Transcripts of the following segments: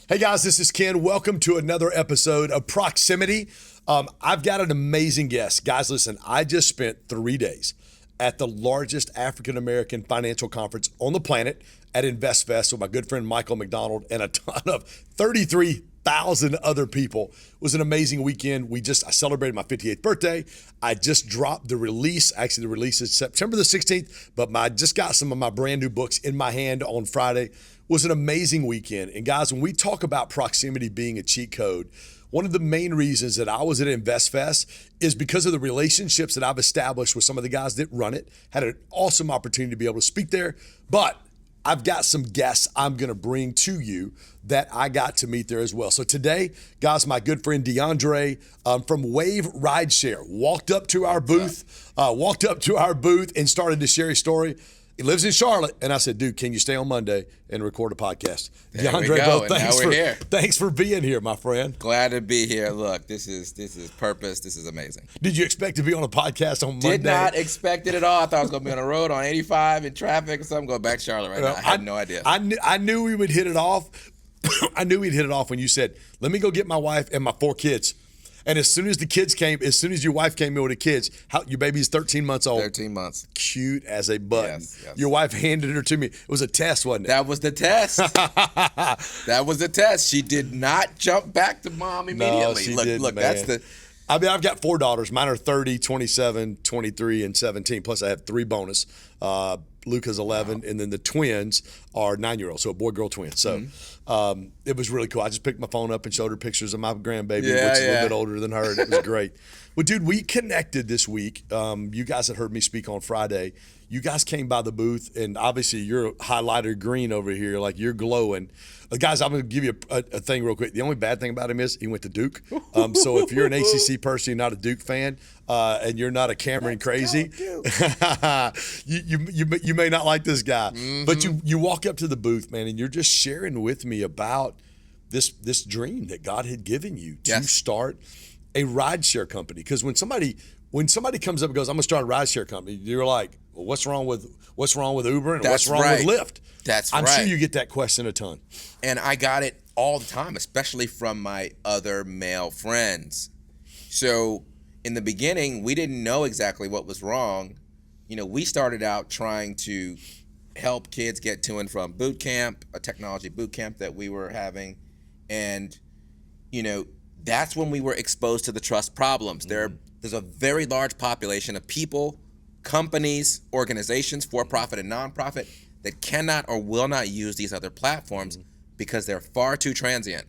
Hey guys, this is Ken. Welcome to another episode of Proximity. I've got an amazing guest. Guys, listen, I just spent 3 days at the largest African-American financial conference on the planet at InvestFest with my good friend Michael McDonald and a ton of 33,000 other people. It was an amazing weekend. I celebrated my 58th birthday. I just dropped the release. Actually, the release is September the 16th, but I just got some of my brand new books in my hand on Friday. It was an amazing weekend. And guys, when we talk about proximity being a cheat code, one of the main reasons that I was at InvestFest is because of the relationships that I've established with some of the guys that run it. Had an awesome opportunity to be able to speak there, but I've got some guests I'm going to bring to you that I got to meet there as well. So today, guys, my good friend Diondre from Wave Rideshare walked up to our booth and started to share his story. He lives in Charlotte, and I said, dude, can you stay on Monday and record a podcast? There we go, and now we're here. Thanks for being here, my friend. Glad to be here. Look, this is purpose. This is amazing. Did you expect to be on a podcast on Monday? Did not expect it at all. I thought I was going to be on the road on 85 in traffic or something. Going back to Charlotte right now. I had no idea. I knew we would hit it off. I knew we'd hit it off when you said, let me go get my wife and my 4 kids. And as soon as your wife came in with the kids, your baby's 13 months old. 13 months. Cute as a button. Yes. Your wife handed her to me. It was a test, wasn't it? That was the test. That was the test. She did not jump back to mom immediately. No, she didn't, man. That's the... I've got 4 daughters. Mine are 30, 27, 23, and 17. Plus, I have 3 bonus. Luca's 11, and then the twins are 9-year-olds, so a boy-girl twin. So it was really cool. I just picked my phone up and showed her pictures of my grandbaby, which is a little bit older than her, and it was great. Well, dude, we connected this week. You guys had heard me speak on Friday. You guys came by the booth, and obviously you're highlighter green over here, like you're glowing. Guys, I'm going to give you a thing real quick. The only bad thing about him is he went to Duke. So if you're an ACC person, you're not a Duke fan, and you're not a Cameron crazy, you may not like this guy. Mm-hmm. But you walk up to the booth, man, and you're just sharing with me about this dream that God had given you to start a rideshare company. Because when somebody comes up and goes, I'm going to start a rideshare company, you're like, well, what's wrong with Uber and what's wrong with Lyft? I'm sure you get that question a ton. And I got it all the time, especially from my other male friends. So in the beginning, we didn't know exactly what was wrong. We started out trying to help kids get to and from boot camp, a technology boot camp that we were having. And, that's when we were exposed to the trust problems. Mm-hmm. There's a very large population of people, companies, organizations, for-profit and non-profit, that cannot or will not use these other platforms because they're far too transient.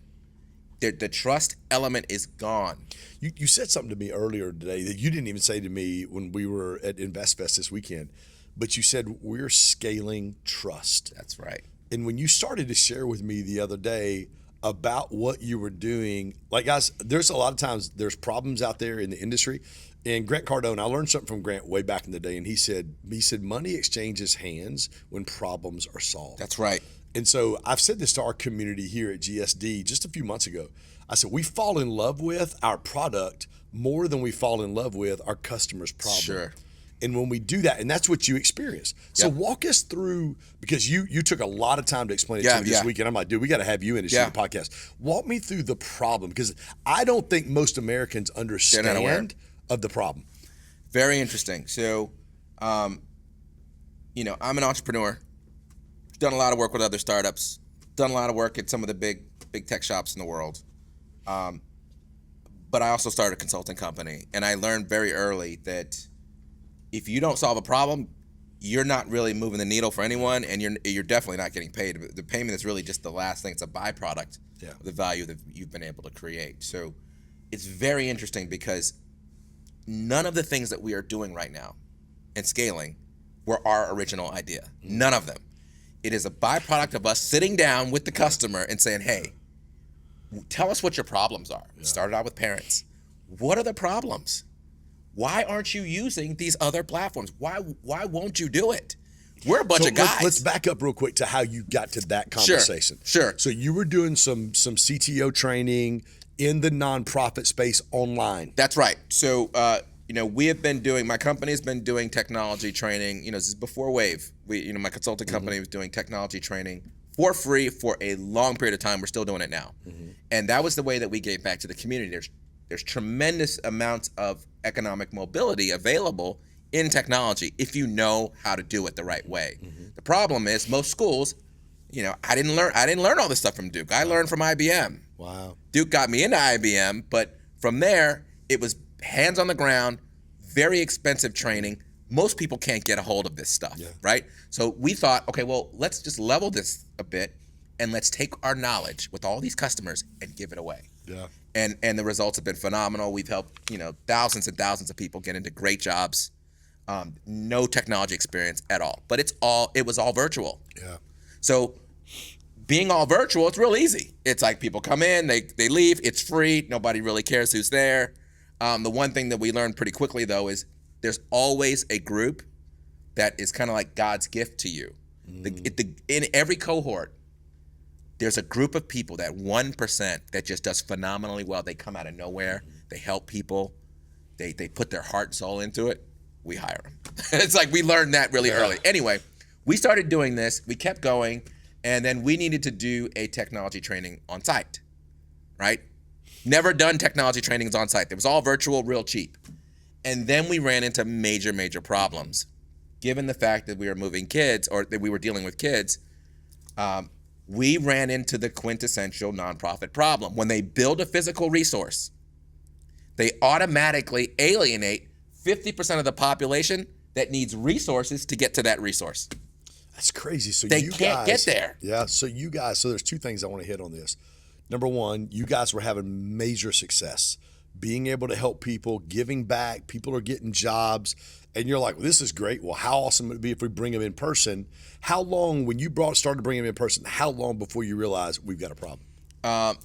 The trust element is gone. You said something to me earlier today that you didn't even say to me when we were at InvestFest this weekend, but you said we're scaling trust. That's right. And when you started to share with me the other day about what you were doing, like, guys, there's a lot of times there's problems out there in the industry. And Grant Cardone, I learned something from Grant way back in the day, and he said money exchanges hands when problems are solved. That's right. And so I've said this to our community here at GSD just a few months ago. I said, we fall in love with our product more than we fall in love with our customer's problem. Sure. And when we do that, and that's what you experience. So walk us through, because you took a lot of time to explain it to me this weekend. I'm like, dude, we got to have you in this podcast. Walk me through the problem, because I don't think most Americans understand of the problem. Very interesting. So, I'm an entrepreneur. Done a lot of work with other startups. Done a lot of work at some of the big tech shops in the world. But I also started a consulting company, and I learned very early that if you don't solve a problem, you're not really moving the needle for anyone, and you're definitely not getting paid. The payment is really just the last thing. It's a byproduct of the value that you've been able to create. So it's very interesting, because none of the things that we are doing right now and scaling were our original idea. None of them. It is a byproduct of us sitting down with the customer and saying, hey, tell us what your problems are. Yeah. Started out with parents. What are the problems? Why aren't you using these other platforms? Why won't you do it? We're a bunch of guys. Let's back up real quick to how you got to that conversation. Sure. So you were doing some CTO training in the nonprofit space online. That's right. So, my company has been doing technology training. This is before Wave. My consulting company was doing technology training for free for a long period of time. We're still doing it now. And that was the way that we gave back to the community. There's tremendous amounts of economic mobility available in technology if you know how to do it the right way. The problem is most schools, I didn't learn all this stuff from Duke. I learned from IBM. Wow. Duke got me into IBM, but from there it was hands on the ground, very expensive training. Most people can't get a hold of this stuff, right? So we thought, okay, well, let's just level this a bit and let's take our knowledge with all these customers and give it away. Yeah. And the results have been phenomenal. We've helped, thousands and thousands of people get into great jobs. No technology experience at all, but it was all virtual. Yeah. So being all virtual, it's real easy. It's like people come in, they leave, it's free, nobody really cares who's there. The one thing that we learned pretty quickly though is there's always a group that is kind of like God's gift to you. In every cohort, there's a group of people, that 1% that just does phenomenally well. They come out of nowhere, they help people, they put their heart and soul into it. We hire them. It's like we learned that really early. Anyway, we started doing this, we kept going, and then we needed to do a technology training on site, right? Never done technology trainings on site. It was all virtual, real cheap. And then we ran into major, major problems. Given the fact that we were moving kids, or that we were dealing with kids, we ran into the quintessential nonprofit problem. When they build a physical resource, they automatically alienate 50% of the population that needs resources to get to that resource. That's crazy. So they you can't guys, get there. Yeah. So there's two things I want to hit on this. Number one, you guys were having major success, being able to help people, giving back. People are getting jobs, and you're like, well, this is great. Well, how awesome would it be if we bring them in person? How long, when you started bringing them in person, how long before you realized we've got a problem?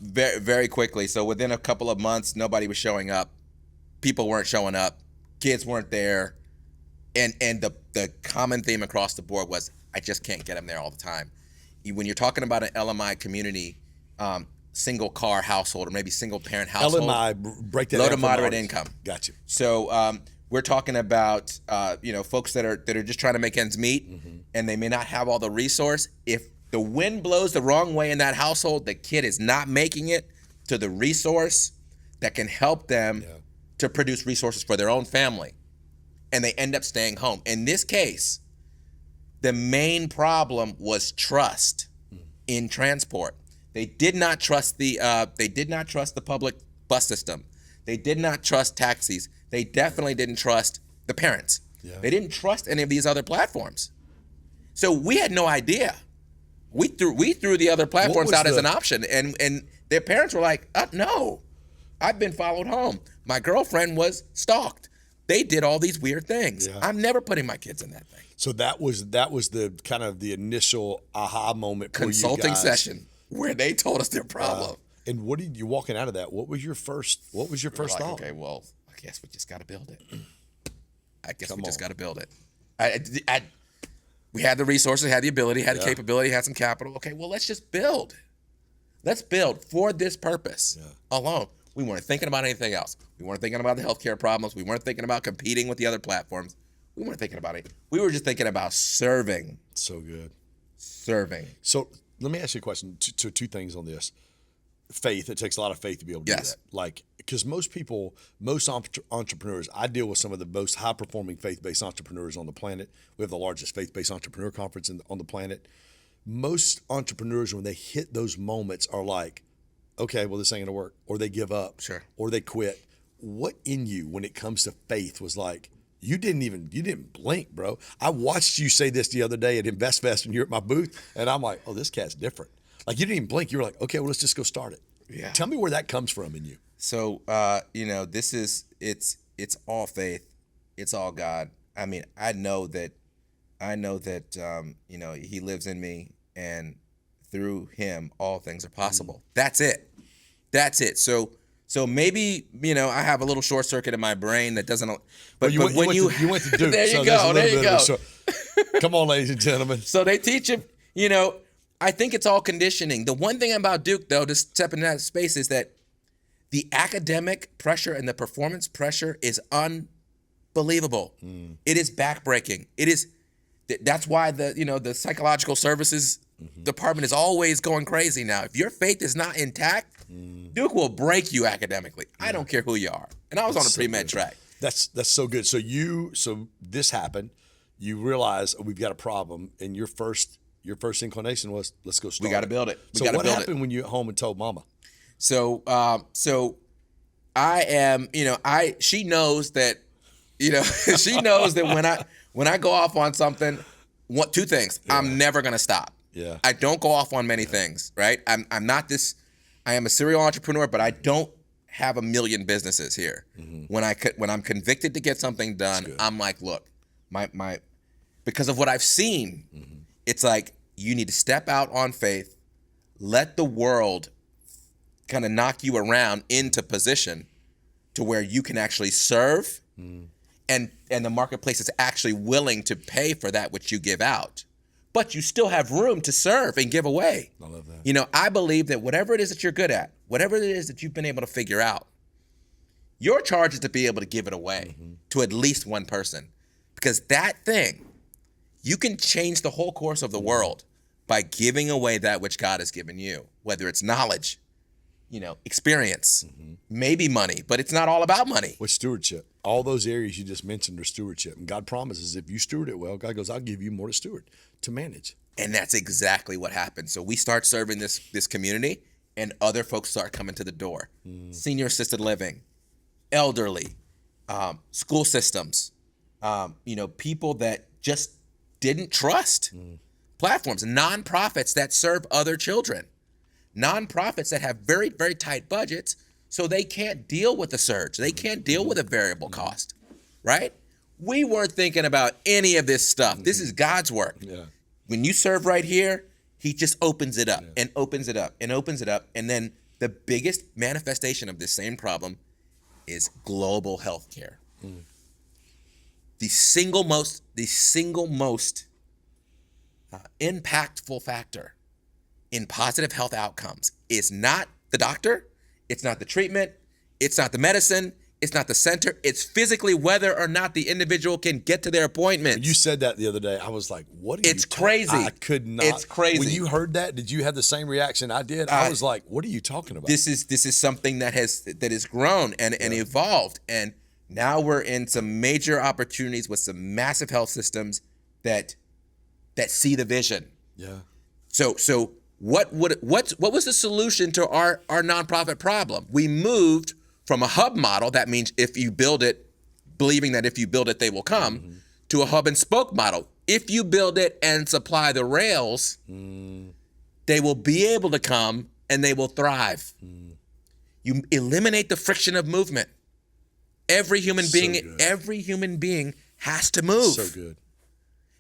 Very, very quickly. So within a couple of months, nobody was showing up. People weren't showing up. Kids weren't there. And the common theme across the board was, I just can't get them there all the time. When you're talking about an LMI community, single car household, or maybe single parent household. LMI, break that low down to moderate income. Gotcha. So we're talking about folks that are just trying to make ends meet, and they may not have all the resource. If the wind blows the wrong way in that household, the kid is not making it to the resource that can help them to produce resources for their own family, and they end up staying home. In this case, the main problem was trust in transport. They did not trust the public bus system. They did not trust taxis. They definitely didn't trust the parents. Yeah. They didn't trust any of these other platforms. So we had no idea. We threw the other platforms out as an option, and their parents were like, no, I've been followed home. My girlfriend was stalked. They did all these weird things. Yeah. I'm never putting my kids in that thing. So that was the kind of the initial aha moment for consulting you guys. Session where they told us their problem. And what did you walking out of that? What was your first thought? Okay, well, I guess we just got to build it. Just got to build it. We had the resources, had the ability, had the capability, had some capital. Okay, well, let's just build. Let's build for this purpose alone. We weren't thinking about anything else. We weren't thinking about the healthcare problems. We weren't thinking about competing with the other platforms. We weren't thinking about it. We were just thinking about serving. So good. Serving. So let me ask you a question. Two things on this. Faith. It takes a lot of faith to be able to do that. Like, because most entrepreneurs, I deal with some of the most high-performing faith-based entrepreneurs on the planet. We have the largest faith-based entrepreneur conference on the planet. Most entrepreneurs, when they hit those moments, are like, okay, well, this ain't gonna work, or they give up, or they quit. What in you, when it comes to faith, was like, you didn't blink, bro. I watched you say this the other day at InvestFest, and you're at my booth, and I'm like, oh, this cat's different. Like, you didn't even blink. You were like, okay, well, let's just go start it. Yeah. Tell me where that comes from in you. So, it's all faith. It's all God. I mean, I know that, he lives in me, and through him, all things are possible. That's it. So maybe, I have a little short circuit in my brain that doesn't, but you went to Duke. There you go. Come on, ladies and gentlemen. So they teach him, I think it's all conditioning. The one thing about Duke, though, to step into that space, is that the academic pressure and the performance pressure is unbelievable. It is backbreaking. That's why the psychological services department is always going crazy now. If your faith is not intact, Duke will break you academically. I don't care who you are. And I was on a pre-med track. That's so good. So this happened. You realize we've got a problem, and your first inclination was, let's go start. We got to build it. So what happened when you at home and told Mama? So I am, she knows that, she knows that when I go off on something, two things. Yeah. I'm never gonna stop. Yeah. I don't go off on many things, right? I'm not this. I am a serial entrepreneur, but I don't have a million businesses here. Mm-hmm. When I'm convicted to get something done, I'm like, look, my because of what I've seen, it's like you need to step out on faith, let the world kind of knock you around into position to where you can actually serve, and the marketplace is actually willing to pay for that which you give out. But you still have room to serve and give away. I love that. I believe that whatever it is that you're good at, whatever it is that you've been able to figure out, your charge is to be able to give it away to at least one person. Because that thing, you can change the whole course of the world by giving away that which God has given you, whether it's knowledge, experience, maybe money, but it's not all about money. With stewardship. All those areas you just mentioned are stewardship. And God promises if you steward it well, God goes, I'll give you more to steward, to manage. And that's exactly what happened. So we start serving this community, and other folks start coming to the door. Senior assisted living, elderly, school systems, people that just didn't trust platforms, nonprofits that serve other children, nonprofits that have very, very tight budgets, so they can't deal with the surge. They can't deal with a variable cost, right? We weren't thinking about any of this stuff. This is God's work. Yeah. When you serve right here, he just opens it up and opens it up and opens it up. And then the biggest manifestation of this same problem is global healthcare. The single most impactful factor in positive health outcomes is not the doctor, it's not the treatment, it's not the medicine, it's not the center, it's physically whether or not the individual can get to their appointments. When you said that the other day, I was like, what are you It's crazy. I could not. It's crazy. When you heard that, did you have the same reaction I did? I was like, what are you talking about? This is something that has grown and evolved. And now we're in some major opportunities with some massive health systems that see the vision. Yeah. So what was the solution to our nonprofit problem? We moved from a hub model, that means if you build it, believing that if you build it, they will come, to a hub and spoke model. If you build it and supply the rails, they will be able to come and they will thrive. You eliminate the friction of movement. Every human being has to move. So good.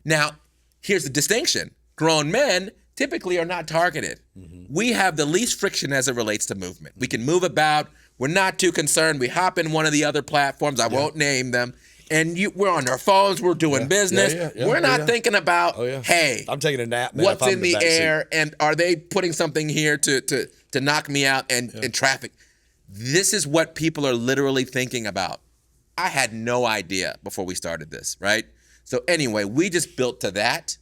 Now, here's the distinction. Grown men typically are not targeted. We have the least friction as it relates to movement. We can move about. We're not too concerned. We hop in one of the other platforms. I won't name them. And we're on our phones. We're doing business. We're not thinking about, hey, I'm taking a nap, man, what's in the air, and are they putting something here to knock me out and in traffic? This is what people are literally thinking about. I had no idea before we started this, right? So anyway, we just built to that,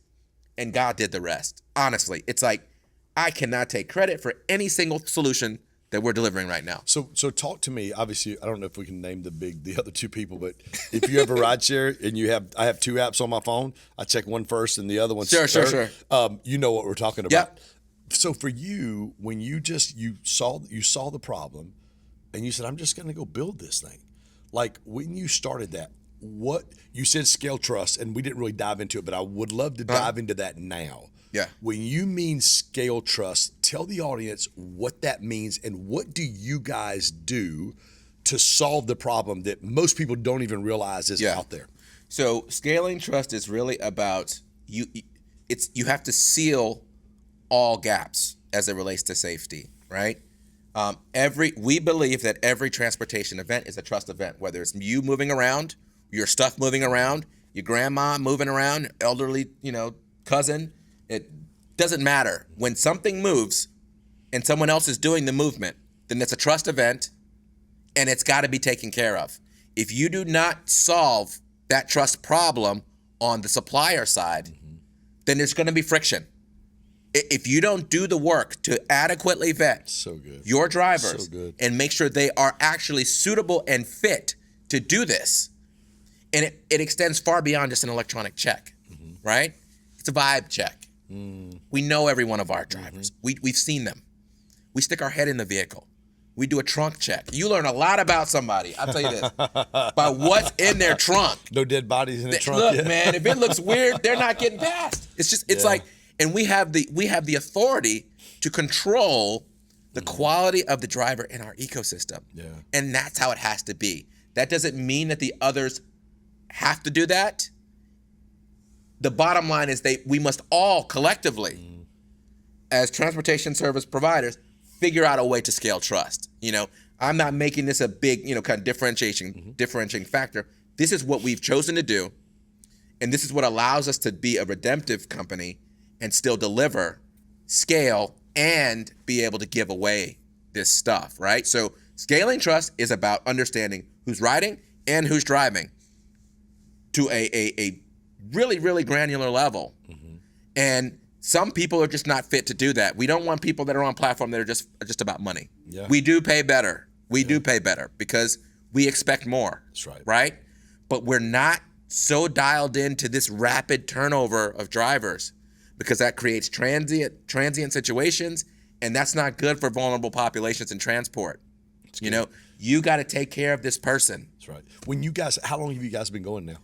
and God did the rest. Honestly, it's like I cannot take credit for any single solution that we're delivering right now. So talk to me. Obviously, I don't know if we can name the other two people, but if you have a rideshare and I have two apps on my phone, I check one first and the other one third. Sure. You know what we're talking about. Yep. So for you, when you saw the problem, and you said, I'm just going to go build this thing. Like when you started that, what you said scale trust, and we didn't really dive into it, but I would love to dive into that now. Yeah. When you mean scale trust, tell the audience what that means and what do you guys do to solve the problem that most people don't even realize is out there? So scaling trust is really about you have to seal all gaps as it relates to safety, right? We believe that every transportation event is a trust event, whether it's you moving around, your stuff moving around, your grandma moving around, elderly, cousin. It doesn't matter. When something moves and someone else is doing the movement, then it's a trust event and it's got to be taken care of. If you do not solve that trust problem on the supplier side, then there's going to be friction. If you don't do the work to adequately vet your drivers and make sure they are actually suitable and fit to do this, and it extends far beyond just an electronic check, right? It's a vibe check. We know every one of our drivers. We've seen them. We stick our head in the vehicle. We do a trunk check. You learn a lot about somebody, I'll tell you this, by what's in their trunk. No dead bodies in the trunk Look, yet. man, if it looks weird, they're not getting past. It's like, and we have the authority to control the quality of the driver in our ecosystem. Yeah. And that's how it has to be. That doesn't mean that the others have to do that. The bottom line is we must all collectively, as transportation service providers, figure out a way to scale trust. I'm not making this a big, kind of differentiating factor. This is what we've chosen to do, and this is what allows us to be a redemptive company and still deliver, scale, and be able to give away this stuff, right? So scaling trust is about understanding who's riding and who's driving to a really, really granular level. And some people are just not fit to do that. We don't want people that are on platform that are just about money. Yeah. We do pay better. We do pay better because we expect more. That's right. Right? But we're not so dialed into this rapid turnover of drivers because that creates transient situations, and that's not good for vulnerable populations in transport. You got to take care of this person. That's right. How long have you guys been going now?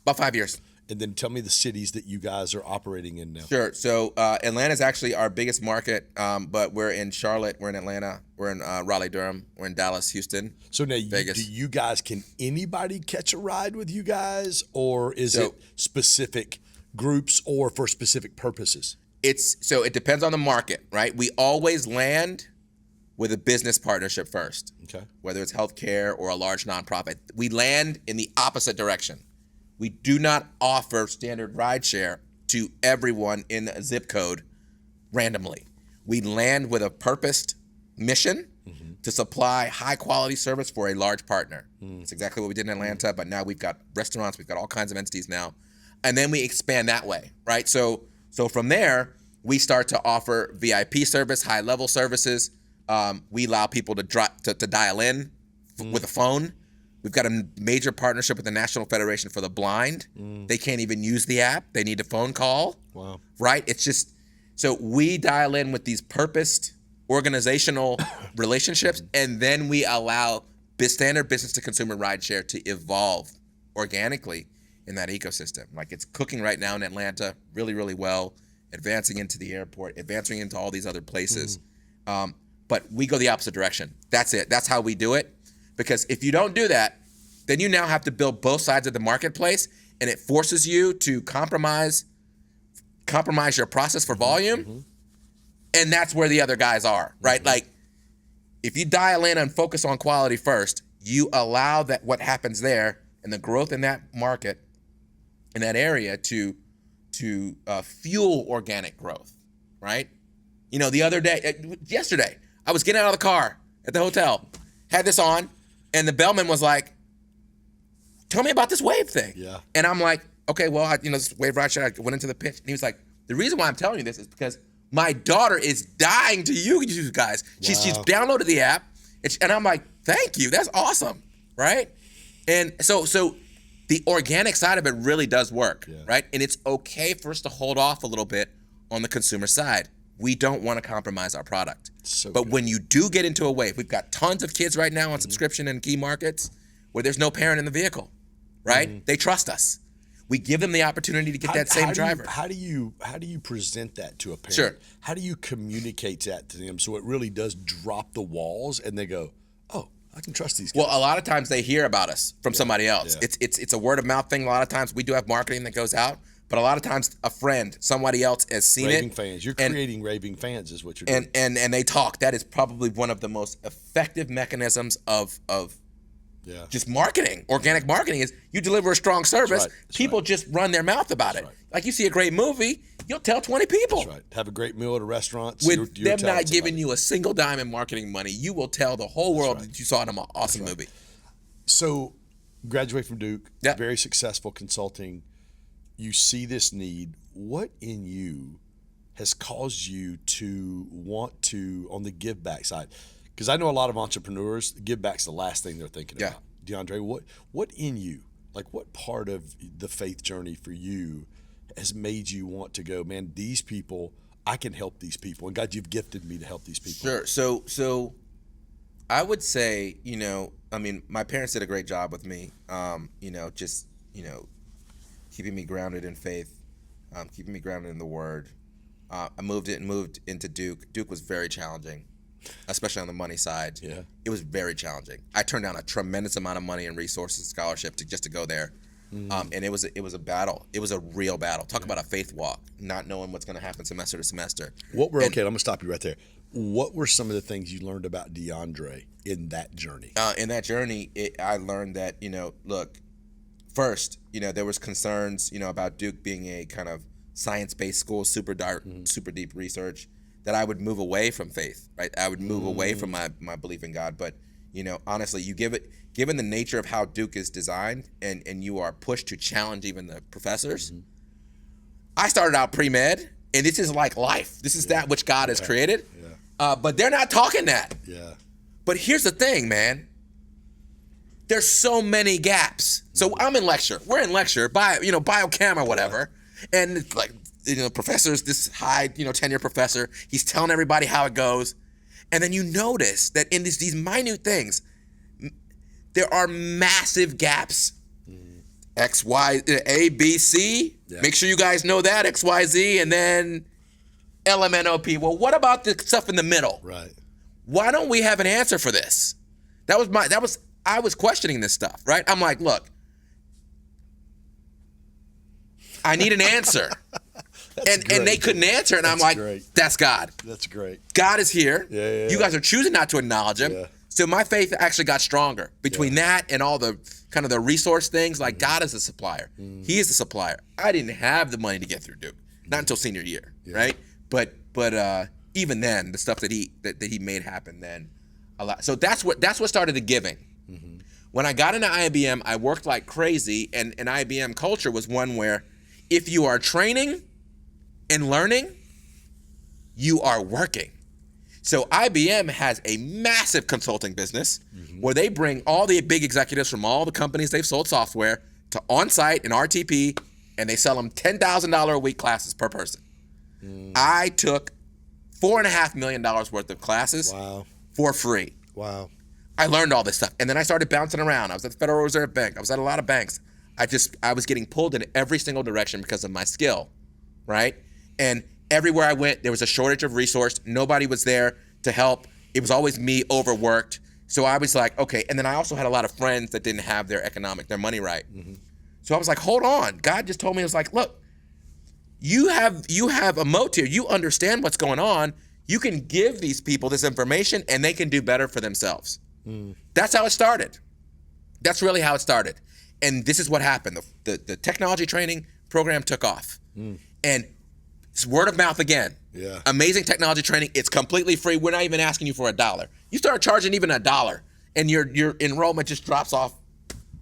About 5 years. And then tell me the cities that you guys are operating in now. Sure. So Atlanta is actually our biggest market, but we're in Charlotte, we're in Atlanta, we're in Raleigh-Durham, we're in Dallas, Houston, So now, Vegas. do you guys, can anybody catch a ride with you guys, or is it specific groups or for specific purposes? It depends on the market, right? We always land with a business partnership first. Okay. Whether it's healthcare or a large nonprofit, we land in the opposite direction. We do not offer standard rideshare to everyone in a zip code randomly. We land with a purposed mission to supply high quality service for a large partner. It's exactly what we did in Atlanta, but now we've got restaurants, we've got all kinds of entities now. And then we expand that way, right? So from there, we start to offer VIP service, high level services. We allow people to dial in with a phone. We've got a major partnership with the National Federation for the Blind. They can't even use the app. They need a phone call. Wow. Right? It's just, so we dial in with these purposed organizational relationships, and then we allow standard business to consumer rideshare to evolve organically in that ecosystem. Like it's cooking right now in Atlanta really, really well, advancing into the airport, advancing into all these other places. But we go the opposite direction. That's it. That's how we do it. Because if you don't do that, then you now have to build both sides of the marketplace, and it forces you to compromise your process for volume, and that's where the other guys are, right? Like, if you dial in and focus on quality first, you allow that what happens there and the growth in that market, in that area, to fuel organic growth, right? Yesterday, I was getting out of the car at the hotel, had this on, and the bellman was like, tell me about this Wave thing. Yeah. And I'm like, okay, well, this Wave Rideshare, I went into the pitch, and he was like, the reason why I'm telling you this is because my daughter is dying to use you guys. She's downloaded the app, and I'm like, thank you, that's awesome, right? And so the organic side of it really does work, right? And it's okay for us to hold off a little bit on the consumer side. We don't want to compromise our product. But when you do get into a Wave, we've got tons of kids right now on subscription in key markets where there's no parent in the vehicle, right? They trust us. We give them the opportunity to get that same driver. How do you present that to a parent? Sure. How do you communicate that to them so it really does drop the walls and they go, oh, I can trust these guys? Well, a lot of times they hear about us from somebody else. Yeah. It's a word of mouth thing. A lot of times we do have marketing that goes out, but a lot of times a friend, somebody else has seen raving it. Fans. You're creating raving fans is what you're doing. And they talk. That is probably one of the most effective mechanisms of just marketing. Organic marketing is you deliver a strong service. People just run their mouth about it. Like you see a great movie, you'll tell 20 people. That's right. Have a great meal at a restaurant. With them not giving you a single dime in marketing money, you will tell the whole world that you saw an awesome movie. So, graduate from Duke, Yep. very successful consulting. You see this need. What in you has caused you to want to, on the give back side? Because I know a lot of entrepreneurs, give back's the last thing they're thinking about. Diondre, what in you, like what part of the faith journey for you has made you want to go, man, these people, I can help these people, and God, you've gifted me to help these people? Sure. So I would say, I mean, my parents did a great job with me, just keeping me grounded in faith, keeping me grounded in the Word. I moved into Duke. Duke was very challenging, especially on the money side. Yeah. It was very challenging. I turned down a tremendous amount of money and resources, scholarship just to go there. And it was a battle. It was a real battle. Talk about a faith walk, not knowing what's going to happen semester to semester. Okay, I'm going to stop you right there. What were some of the things you learned about Diondre in that journey? In that journey, I learned that, look, first, there was concerns, about Duke being a kind of science-based school, super deep research, that I would move away from faith, right? I would move away from my belief in God. But, honestly, given the nature of how Duke is designed and you are pushed to challenge even the professors, I started out pre-med, and this is like life. This is that which God has created. But they're not talking that. Yeah. But here's the thing, man. There's so many gaps. So I'm in lecture. We're in lecture, biochem or whatever. And it's like, professor's this high, tenure professor. He's telling everybody how it goes. And then you notice that in these minute things, there are massive gaps. X, Y, A, B, C. Yeah. Make sure you guys know that, X, Y, Z, and then LMNOP. Well, what about the stuff in the middle? Right. Why don't we have an answer for this? I was questioning this stuff, right? I'm like, look, I need an answer. and they couldn't answer, and I'm like, that's God. That's great. God is here. Yeah. You guys are choosing not to acknowledge him. Yeah. So my faith actually got stronger between that and all the kind of the resource things. Like God is a supplier. He is the supplier. I didn't have the money to get through Duke, not until senior year, right? But even then, the stuff that he made happen then, a lot. So that's what started the giving. When I got into IBM, I worked like crazy, and IBM culture was one where if you are training and learning, you are working. So IBM has a massive consulting business where they bring all the big executives from all the companies they've sold software to on-site and RTP, and they sell them $10,000 a week classes per person. I took $4.5 million worth of classes for free. Wow. I learned all this stuff. And then I started bouncing around. I was at the Federal Reserve Bank. I was at a lot of banks. I was getting pulled in every single direction because of my skill, right? And everywhere I went, there was a shortage of resource. Nobody was there to help. It was always me overworked. So I was like, okay. And then I also had a lot of friends that didn't have their money right. So I was like, hold on. God just told me, it was like, look, you have a motive. You understand what's going on. You can give these people this information and they can do better for themselves. That's how it started. That's really how it started. And this is what happened. The technology training program took off. And it's word of mouth again. Yeah. Amazing technology training. It's completely free. We're not even asking you for $1. You start charging even $1 and your enrollment just drops off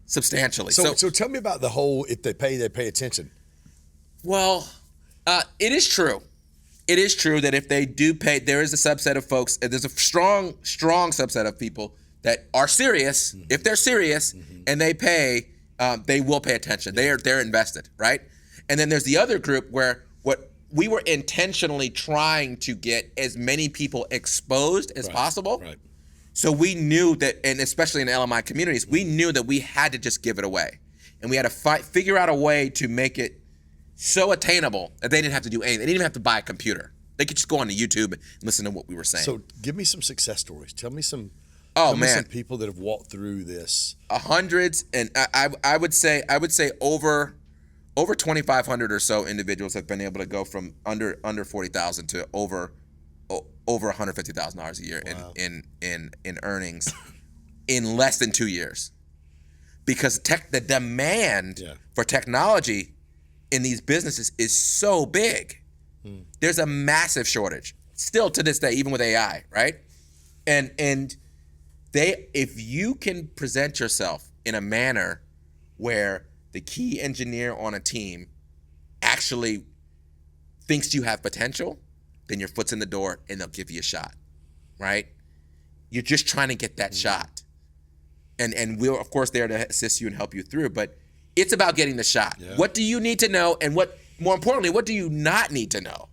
substantially. So tell me about the whole, if they pay attention. Well, it is true. It is true that if they do pay, there is a subset of folks, there's a strong subset of people that are serious. If they're serious and they pay, they will pay attention. They're invested, right? And then there's the other group where what we were intentionally trying to get as many people exposed as possible. Right. So we knew that, and especially in LMI communities, we knew that we had to just give it away. And we had to figure out a way to make it so attainable that they didn't have to do anything. They didn't even have to buy a computer. They could just go onto YouTube and listen to what we were saying. So give me some success stories. Tell me some people that have walked through this. Hundreds, and I would say over 2,500 or so individuals have been able to go from under 40,000 to over $150,000 a year in earnings in less than 2 years, because the demand for technology in these businesses is so big. There's a massive shortage still to this day, even with AI, right? And if you can present yourself in a manner where the key engineer on a team actually thinks you have potential, then your foot's in the door and they'll give you a shot, right? You're just trying to get that shot. And we're, of course, there to assist you and help you through, but it's about getting the shot. Yeah. What do you need to know, and more importantly, what do you not need to know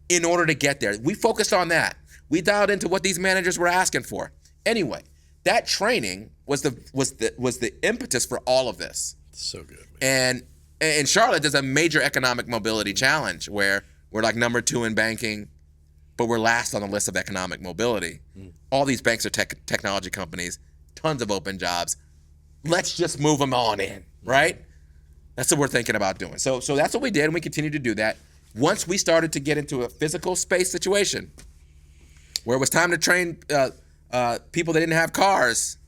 in order to get there? We focused on that. We dialed into what these managers were asking for. Anyway, that training was the impetus for all of this. So good, man. And Charlotte does a major economic mobility challenge where we're like number 2 in banking, but we're last on the list of economic mobility. All these banks are technology companies, tons of open jobs. Let's just move them on in, right? That's what we're thinking about doing. So that's what we did, and we continue to do that. Once we started to get into a physical space situation where it was time to train people that didn't have cars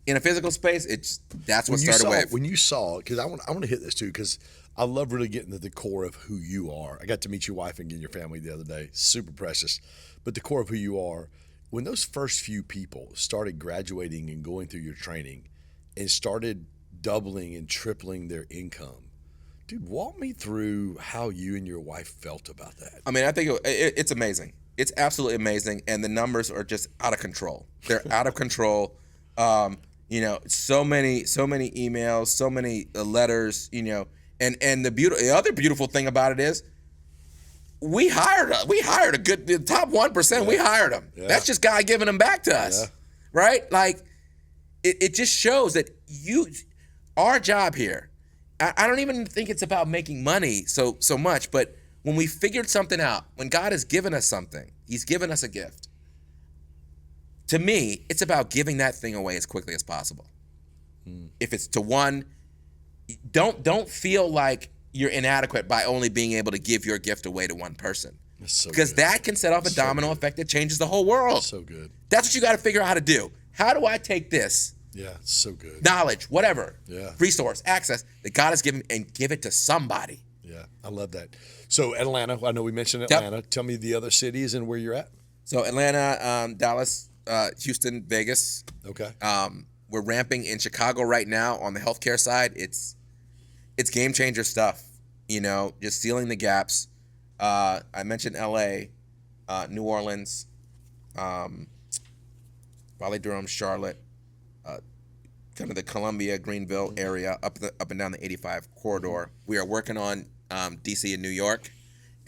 in a physical space, that's what started Wave. When you saw, because I want to hit this too, because I love really getting to the core of who you are. I got to meet your wife and your family the other day. Super precious. But the core of who you are, when those first few people started graduating and going through your training and started doubling and tripling their income, dude, walk me through how you and your wife felt about that. I mean, I think it's amazing. It's absolutely amazing, and the numbers are just out of control. They're out of control. So many emails, so many letters, and the other beautiful thing about it is we hired the top 1%. Yeah. We hired them. Yeah. That's just God giving them back to us, right? Like it just shows that our job here. I don't even think it's about making money so much, but when we figured something out, when God has given us something, He's given us a gift. To me, it's about giving that thing away as quickly as possible. If it's to one, don't feel like you're inadequate by only being able to give your gift away to one person. Because that can set off a domino effect that changes the whole world. So good. That's what you got to figure out how to do. How do I take this? Yeah, so good. Knowledge, whatever, resource, access that God has given and give it to somebody. Yeah, I love that. So Atlanta, I know we mentioned Atlanta. Yep. Tell me the other cities and where you're at. So Atlanta, Dallas, Houston, Vegas. Okay. We're ramping in Chicago right now on the healthcare side. It's game changer stuff. Just sealing the gaps. I mentioned LA, New Orleans, Raleigh, Durham, Charlotte, kind of the Columbia, Greenville area, up and down the 85 corridor. We are working on DC and New York,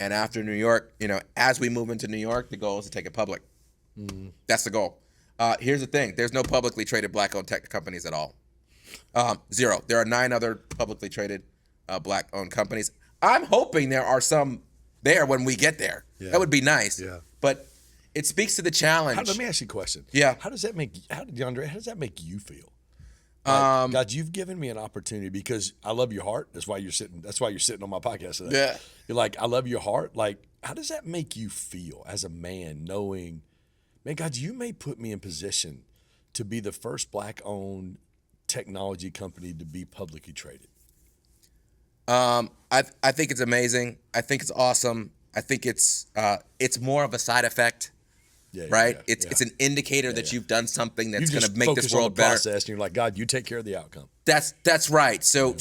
and after New York, as we move into New York, the goal is to take it public. That's the goal. Here's the thing: there's no publicly traded Black-owned tech companies at all. 0. There are 9 other publicly traded Black-owned companies. I'm hoping there are some there when we get there. Yeah. That would be nice. Yeah. But it speaks to the challenge. Let me ask you a question. Yeah. Diondre, how does that make you feel? God, you've given me an opportunity because I love your heart. That's why you're sitting on my podcast today. Yeah. You're like, I love your heart. Like, how does that make you feel as a man, knowing, man, God, you may put me in position to be the first Black-owned technology company to be publicly traded? I think it's amazing. I think it's awesome. I think it's more of a side effect. Right? It's an indicator that you've done something that's going to make this world better. Process, and you're like, God, you take care of the outcome. That's right. So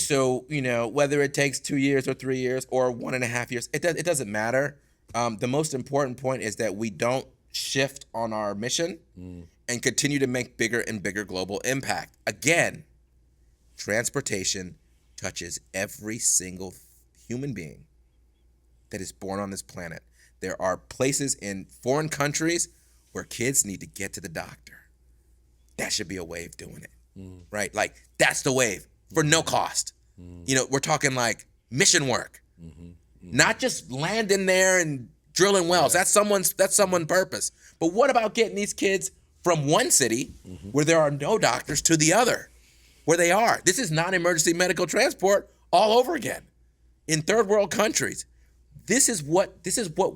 whether it takes 2 years or 3 years or 1.5 years, it doesn't matter. The most important point is that we don't shift on our mission and continue to make bigger and bigger global impact. Again, transportation touches every single human being that is born on this planet. There are places in foreign countries where kids need to get to the doctor. That should be a Wave doing it, right? Like, that's the Wave for no cost. We're talking like mission work, not just landing there and drilling wells. That's someone's purpose. But what about getting these kids from one city where there are no doctors to the other, where they are? This is non-emergency medical transport all over again in third world countries. This is what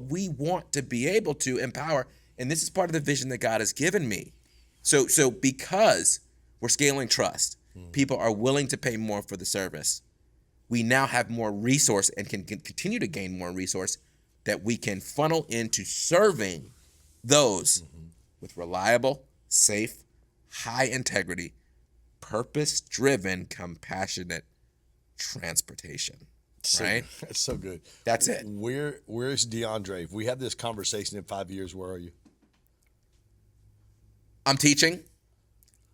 we want to be able to empower, and this is part of the vision that God has given me. So because we're scaling trust, people are willing to pay more for the service. We now have more resource and can continue to gain more resource that we can funnel into serving those with reliable, safe, high integrity, purpose-driven, compassionate transportation. right? That's so good. That's it. Where's Diondre? If we have this conversation in 5 years, where are you? I'm teaching.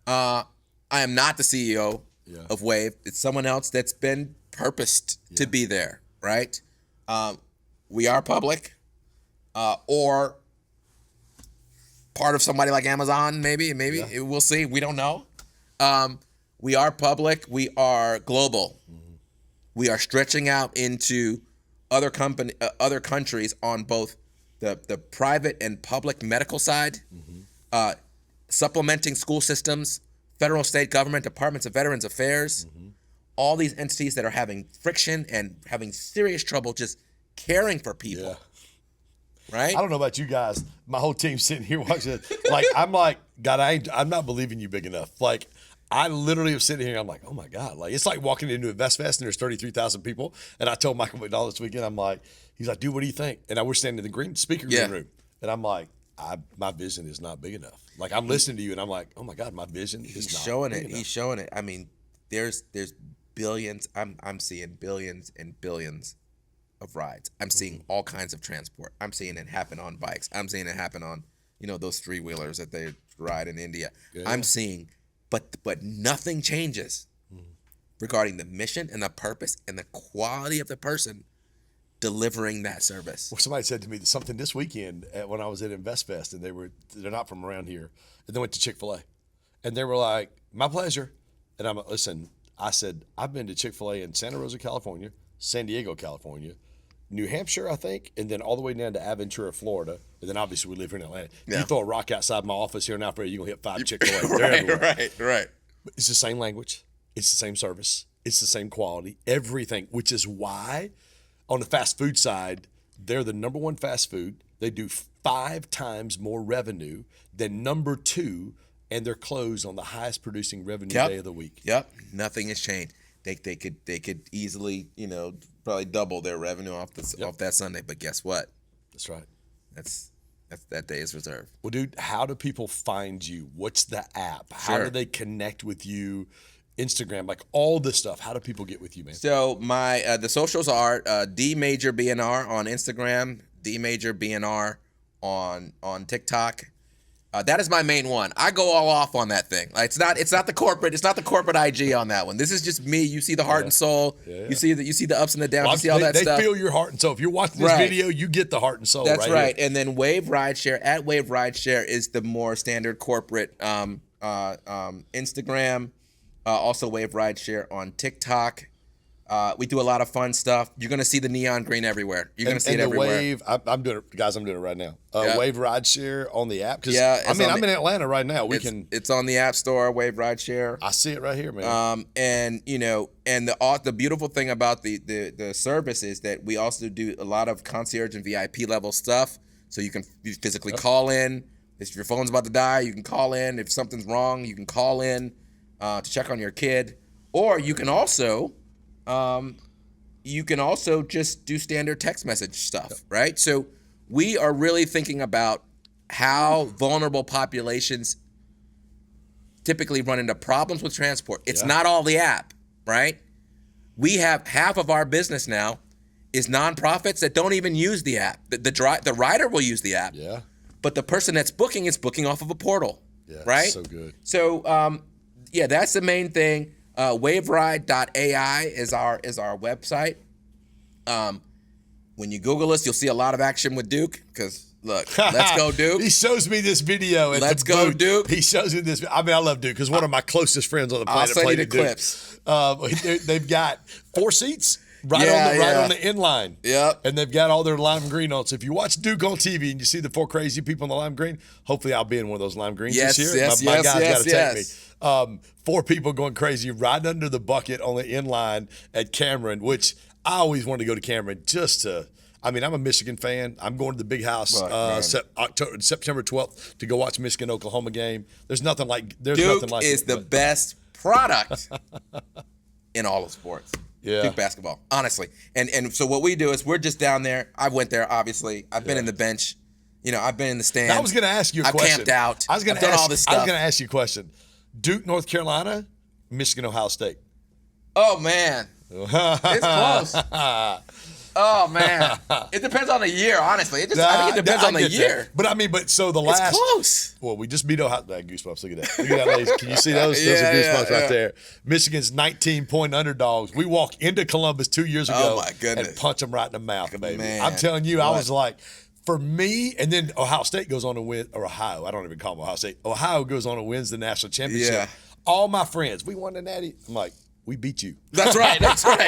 I am not the CEO of Wave. It's someone else that's been purposed to be there, right? We are public, or part of somebody like Amazon, maybe. We'll see. We don't know. We are public. We are global. Mm-hmm. We are stretching out into other countries on both the private and public medical side, supplementing school systems, federal, state government, departments of Veterans Affairs, all these entities that are having friction and having serious trouble just caring for people. Yeah. Right? I don't know about you guys. My whole team's sitting here watching it. Like, I'm like, God, I'm not believing you big enough. Like, I literally am sitting here. I'm like, oh my God. Like, it's like walking into InvestFest and there's 33,000 people. And I told Michael McDonald this weekend, I'm like, he's like, dude, what do you think? And we're standing in the green room. And I'm like, my vision is not big enough. Like, I'm listening to you and I'm like, oh my God, my vision is not showing big it. enough. He's showing it. I mean, there's billions. I'm seeing billions and billions of rides. I'm seeing all kinds of transport. I'm seeing it happen on bikes. I'm seeing it happen on, those 3-wheelers that they ride in India. Yeah. I'm seeing, but nothing changes regarding the mission and the purpose and the quality of the person delivering that service. Well, somebody said to me something this weekend when I was at InvestFest, and they're not from around here, and they went to Chick-fil-A, and they were like, "My pleasure," and I'm like, "Listen," I said, "I've been to Chick-fil-A in Santa Rosa, California, San Diego, California, New Hampshire, I think, and then all the way down to Aventura, Florida, and then obviously we live here in Atlanta. Yeah. You throw a rock outside my office here in Alpharetta, you're gonna hit 5 Chick-fil-A. Right. It's the same language, it's the same service, it's the same quality, everything, which is why on the fast food side, they're the number one fast food. They do 5 times more revenue than number 2, and they're closed on the highest producing revenue day of the week. Yep, nothing has changed. They could easily, probably double their revenue off that Sunday. But guess what? That's right. That day is reserved. Well, dude, how do people find you? What's the app? How do they connect with you? Instagram, like all this stuff. How do people get with you, man? So my the socials are DMajorBNR on Instagram, DMajorBNR on TikTok. That is my main one. I go all off on that thing. Like, it's not the corporate IG on that one. This is just me. You see the heart and soul. Yeah. You see the ups and the downs. You see all that stuff. They feel your heart and soul. If you're watching this video, you get the heart and soul. That's right. Here. And then Wave Rideshare at Wave Rideshare is the more standard corporate Instagram. Also Wave Rideshare on TikTok. We do a lot of fun stuff. You're going to see the neon green everywhere. You're going to see it everywhere. Wave, I'm doing it, guys. I'm doing it right now. Wave Rideshare on the app. I'm in Atlanta right now. It's on the App Store. Wave Rideshare. I see it right here, man. And the beautiful thing about the service is that we also do a lot of concierge and VIP level stuff. So you physically call in. If your phone's about to die, you can call in. If something's wrong, you can call in to check on your kid, or you can also just do standard text message stuff, right? So we are really thinking about how vulnerable populations typically run into problems with transport. It's not all the app, right? We have half of our business now is nonprofits that don't even use the app. The rider will use the app, but the person that's booking is booking off of a portal, right? So good. So that's the main thing. Waveride.ai is our website. When you Google us, you'll see a lot of action with Duke. Because look, let's go Duke. He shows me this video. Let's go Duke. He shows me this. I mean, I love Duke because one of my closest friends on the planet. I'll send you the clips. They've got 4 seats. Right on the inline. Yep. And they've got all their lime green on. So if you watch Duke on TV and you see the 4 crazy people on the lime green, hopefully I'll be in one of those lime greens this year. My guy's got to take me. 4 people going crazy right under the bucket on the inline at Cameron, which I always wanted to go to Cameron just to. I mean, I'm a Michigan fan. I'm going to the Big House September 12th to go watch Michigan-Oklahoma game. There's nothing like Duke is the best product in all of sports. Yeah. Duke basketball, honestly. And so what we do is we're just down there. I went there, obviously. I've been in the bench. I've been in the stands. I was going to ask you a question. I've camped out. I've done all this stuff. I was going to ask you a question. Duke, North Carolina, Michigan, Ohio State. Oh, man. It's close. Oh man, it depends on the year. Honestly, I think it depends on the year. That. But so the last. It's close. Well, we just beat Ohio. Goosebumps. Look at that. Look at that, ladies. Can you see those? Those are goosebumps right there. Michigan's 19-point underdogs. We walk into Columbus 2 years ago. Oh my goodness. And punch them right in the mouth, baby. Man. I'm telling you, I was like, for me, and then Ohio State goes on to win, or Ohio. I don't even call them Ohio State. Ohio goes on and wins the national championship. Yeah. All my friends, we won the Natty. I'm like, we beat you. That's right. That's what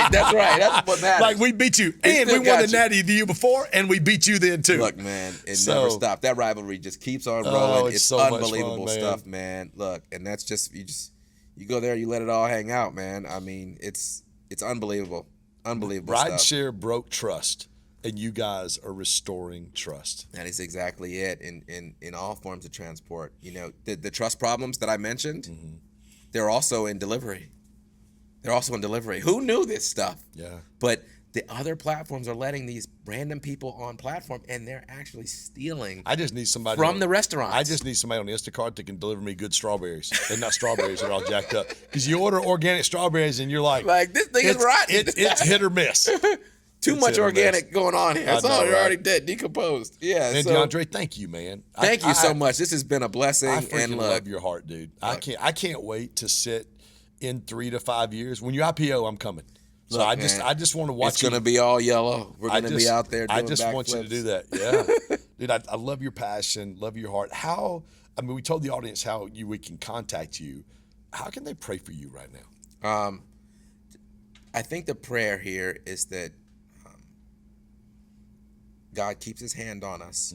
matters. Like, we beat you. And we won the Natty the year before, and we beat you then, too. Look, man, it never stopped. That rivalry just keeps on rolling. It's so unbelievable much fun, stuff, man. Look, and that's just you go there, you let it all hang out, man. I mean, it's unbelievable. Unbelievable stuff. Rideshare broke trust, and you guys are restoring trust. That is exactly it in all forms of transport. You know, the trust problems that I mentioned, they're also in delivery. Who knew this stuff? Yeah. But the other platforms are letting these random people on platform, and they're actually stealing. I just need somebody from the restaurants. I just need somebody on Instacart that can deliver me good strawberries. And not strawberries that are all jacked up. Because you order organic strawberries, and you're like, this thing is rotten. It's hit or miss. Too much organic going on here. It's all already dead, decomposed. Yeah. And Diondre, thank you, man. Thank you so much. This has been a blessing. I freaking and love your heart, dude. I can't wait to sit in 3 to 5 years. When you IPO, I'm coming. So look, I just want to watch. It's going to be all yellow. We're going to be out there doing I just want you to do that. Yeah. Dude, I love your passion, love your heart. We told the audience how we can contact you. How can they pray for you right now? I think the prayer here is that God keeps his hand on us,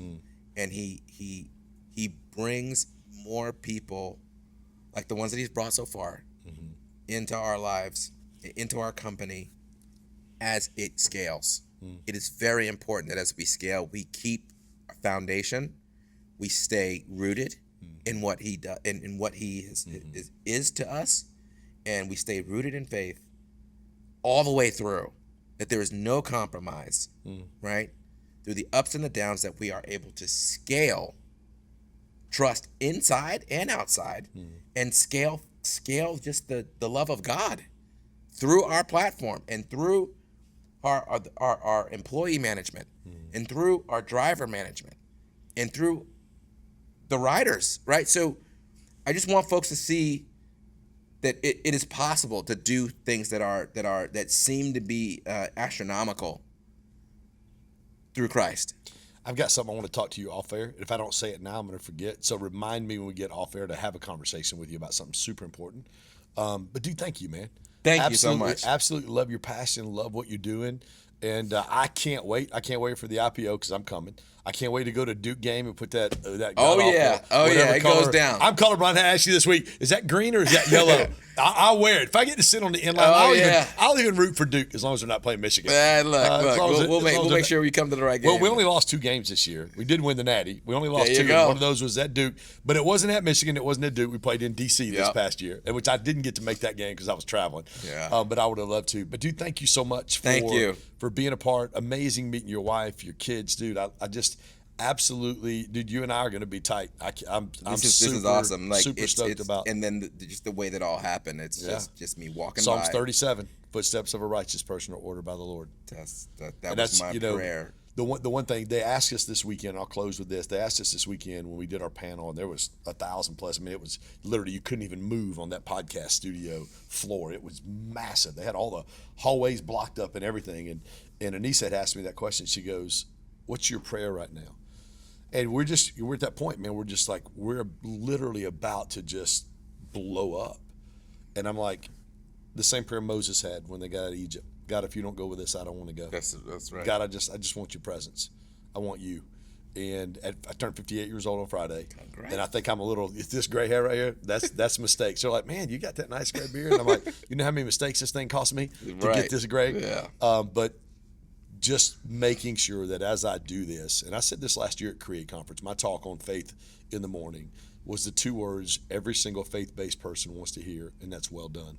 and he brings more people like the ones that he's brought so far into our lives, into our company as it scales. It is very important that as we scale, we keep our foundation, we stay rooted in what he does, in what he is to us, and we stay rooted in faith all the way through, that there is no compromise, right? Through the ups and the downs, that we are able to scale trust inside and outside, and scale just the love of God through our platform and through our employee management and through our driver management and through the riders, right? So I just want folks to see that it is possible to do things that seem to be astronomical through Christ. I've got something I want to talk to you off air. If I don't say it now, I'm going to forget. So remind me when we get off air to have a conversation with you about something super important. But dude, thank you, man. Thank you so much. Absolutely love your passion, love what you're doing. And I can't wait. I can't wait for the IPO because I'm coming. I can't wait to go to Duke game and put that. Oh yeah, it goes down. I'm colorblind. I asked you this week: is that green or is that yellow? I'll wear it if I get to sit on the inline. I'll even root for Duke as long as they're not playing Michigan. Look, we'll make sure we come to the right game. Well, we only lost 2 games this year. We did win the Natty. We only lost 2. One of those was at Duke, but it wasn't at Michigan. It wasn't at Duke. We played in D.C. this past year, which I didn't get to make that game because I was traveling. Yeah. But I would have loved to. But dude, thank you so much. Thank you for being a part. Amazing meeting your wife, your kids, dude. I just. Absolutely, dude. You and I are going to be tight. This is awesome. Like super stoked about. And then just the way that all happened. It's just me walking. Psalms by. 37: footsteps of a righteous person are ordered by the Lord. That was my prayer. The one thing they asked us this weekend. I'll close with this. They asked us this weekend when we did our panel, and there was 1,000 plus. I mean, it was literally you couldn't even move on that podcast studio floor. It was massive. They had all the hallways blocked up and everything. And Anise had asked me that question. She goes, "What's your prayer right now?" And we're at that point, man. We're just like, we're literally about to just blow up. And I'm like, the same prayer Moses had when they got out of Egypt. God, if you don't go with us, I don't want to go. That's right. God, I just want your presence. I want you. And I turned 58 years old on Friday. And I think I'm this gray hair right here, that's mistakes. They're like, man, you got that nice gray beard. And I'm like, you know how many mistakes this thing cost me to get this gray? Yeah. But just making sure that as I do this, and I said this last year at Create Conference, my talk on faith in the morning was the 2 words every single faith-based person wants to hear, and that's well done.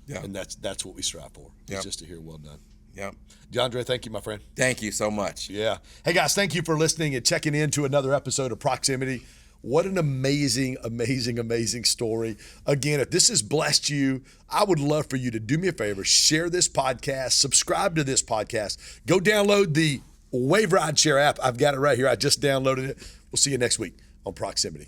Yeah. And that's what we strive for, is just to hear well done. Yep. Diondre, thank you, my friend. Thank you so much. Yeah. Hey, guys, thank you for listening and checking in to another episode of Proximity. What an amazing, amazing, amazing story. Again, if this has blessed you, I would love for you to do me a favor, share this podcast, subscribe to this podcast, go download the Wave Rideshare app. I've got it right here. I just downloaded it. We'll see you next week on Proximity.